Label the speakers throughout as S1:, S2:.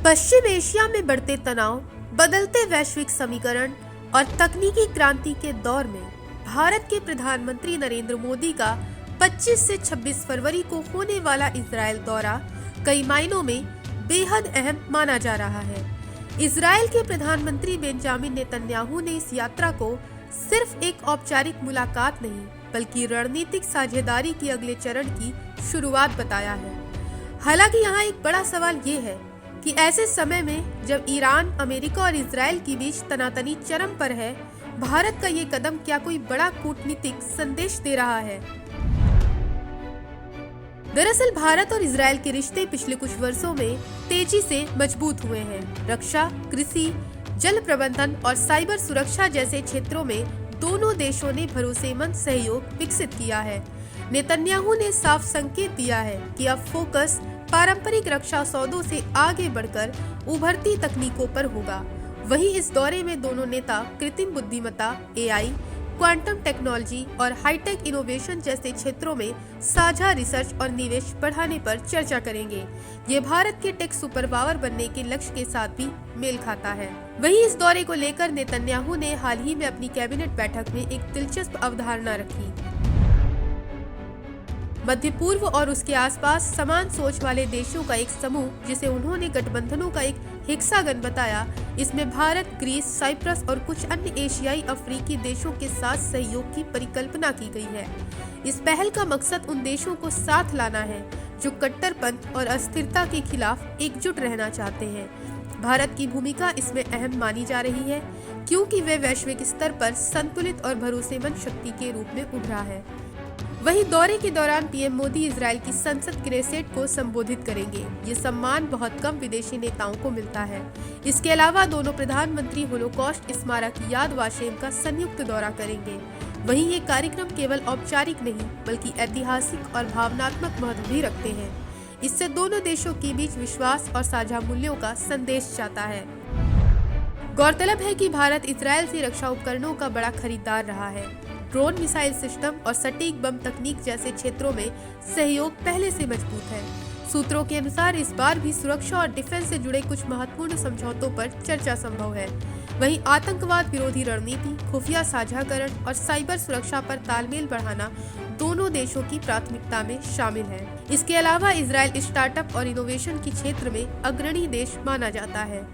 S1: पश्चिम Asia में बढ़ते तनाव, बदलते वैश्विक समीकरण और तकनीकी क्रांति के दौर में भारत के प्रधानमंत्री नरेंद्र मोदी का 25 से 26 फरवरी को होने वाला इजरायल दौरा कई मायनों में बेहद अहम माना जा रहा है। इजरायल के प्रधानमंत्री बेंजामिन नेतन्याहू ने इस यात्रा को सिर्फ एक औपचारिक मुलाकात नहीं बल्कि रणनीतिक साझेदारी के अगले चरण की शुरुआत बताया है। हालांकि यहाँ एक बड़ा सवाल ये है कि ऐसे समय में जब ईरान, अमेरिका और इजरायल के बीच तनातनी चरम पर है, भारत का ये कदम क्या कोई बड़ा कूटनीतिक संदेश दे रहा है? दरअसल भारत और इजरायल के रिश्ते पिछले कुछ वर्षों में तेजी से मजबूत हुए हैं। रक्षा, कृषि, जल प्रबंधन और साइबर सुरक्षा जैसे क्षेत्रों में दोनों देशों ने भरोसेमंद सहयोग विकसित किया है। नेतन्याहू ने साफ संकेत दिया है कि अब फोकस पारंपरिक रक्षा सौदों से आगे बढ़कर उभरती तकनीकों पर होगा। वहीं इस दौरे में दोनों नेता कृत्रिम बुद्धिमत्ता, AI, क्वांटम टेक्नोलॉजी और हाईटेक इनोवेशन जैसे क्षेत्रों में साझा रिसर्च और निवेश बढ़ाने पर चर्चा करेंगे। ये भारत के टेक सुपर पावर बनने के लक्ष्य के साथ भी मेल खाता है। वहीं इस दौरे को लेकर नेतन्याहू ने हाल ही में अपनी कैबिनेट बैठक में एक दिलचस्प अवधारणा रखी। मध्य पूर्व और उसके आसपास समान सोच वाले देशों का एक समूह, जिसे उन्होंने गठबंधनों का एक हेक्सागन बताया। इसमें भारत, ग्रीस, साइप्रस और कुछ अन्य एशियाई अफ्रीकी देशों के साथ सहयोग की परिकल्पना की गई है। इस पहल का मकसद उन देशों को साथ लाना है जो कट्टरपंथ और अस्थिरता के खिलाफ एकजुट रहना चाहते हैं। भारत की भूमिका इसमें अहम मानी जा रही है क्योंकि वे वैश्विक स्तर पर संतुलित और भरोसेमंद शक्ति के रूप में उभरा है। वहीं दौरे के दौरान पीएम मोदी इजरायल की संसद क्नेसेट को संबोधित करेंगे। ये सम्मान बहुत कम विदेशी नेताओं को मिलता है। इसके अलावा दोनों प्रधानमंत्री होलोकॉस्ट स्मारक याद वाशेम का संयुक्त दौरा करेंगे। वहीं ये कार्यक्रम केवल औपचारिक नहीं बल्कि ऐतिहासिक और भावनात्मक महत्व भी रखते हैं। इससे दोनों देशों के बीच विश्वास और साझा मूल्यों का संदेश जाता है। गौरतलब है कि भारत इजरायल से रक्षा उपकरणों का बड़ा खरीदार रहा है। ड्रोन, मिसाइल सिस्टम और सटीक बम तकनीक जैसे क्षेत्रों में सहयोग पहले से मजबूत है। सूत्रों के अनुसार इस बार भी सुरक्षा और डिफेंस से जुड़े कुछ महत्वपूर्ण समझौतों पर चर्चा संभव है। वहीं आतंकवाद विरोधी रणनीति, खुफिया साझाकरण और साइबर सुरक्षा पर तालमेल बढ़ाना दोनों देशों की प्राथमिकता में शामिल है। इसके अलावा इजरायल स्टार्टअप और इनोवेशन के क्षेत्र में अग्रणी देश माना जाता है।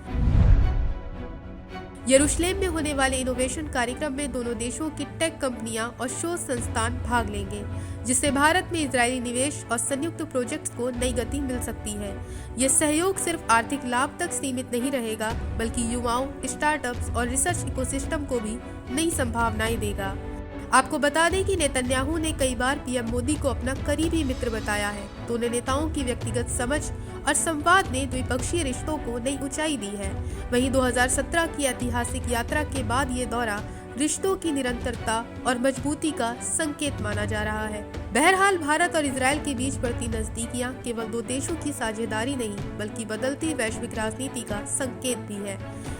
S1: यरूशलेम में होने वाले इनोवेशन कार्यक्रम में दोनों देशों की टेक कंपनियां और शोध संस्थान भाग लेंगे, जिससे भारत में इजरायली निवेश और संयुक्त प्रोजेक्ट्स को नई गति मिल सकती है। यह सहयोग सिर्फ आर्थिक लाभ तक सीमित नहीं रहेगा बल्कि युवाओं, स्टार्टअप्स और रिसर्च इकोसिस्टम को भी नई संभावनाएं देगा। आपको बता दें कि नेतन्याहू ने कई बार पीएम मोदी को अपना करीबी मित्र बताया है। दोनों नेताओं की व्यक्तिगत समझ और संवाद ने द्विपक्षीय रिश्तों को नई ऊंचाई दी है। वहीं 2017 की ऐतिहासिक यात्रा के बाद ये दौरा रिश्तों की निरंतरता और मजबूती का संकेत माना जा रहा है। बहरहाल भारत और इजरायल के बीच बढ़ती नजदीकियां केवल दो देशों की साझेदारी नहीं बल्कि बदलती वैश्विक राजनीति का संकेत भी है।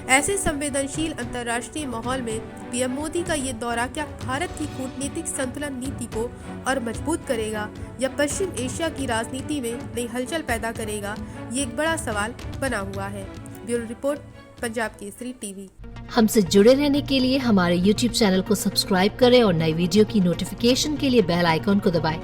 S1: ऐसे संवेदनशील अंतर्राष्ट्रीय माहौल में पीएम मोदी का ये दौरा क्या भारत की कूटनीतिक संतुलन नीति को और मजबूत करेगा या पश्चिम एशिया की राजनीति में नई हलचल पैदा करेगा, ये एक बड़ा सवाल बना हुआ है। Bureau report, Punjab Kesari TV.
S2: हमसे जुड़े रहने के लिए हमारे YouTube चैनल को सब्सक्राइब करें और नई वीडियो की नोटिफिकेशन के लिए बेल आइकॉन को दबाएं।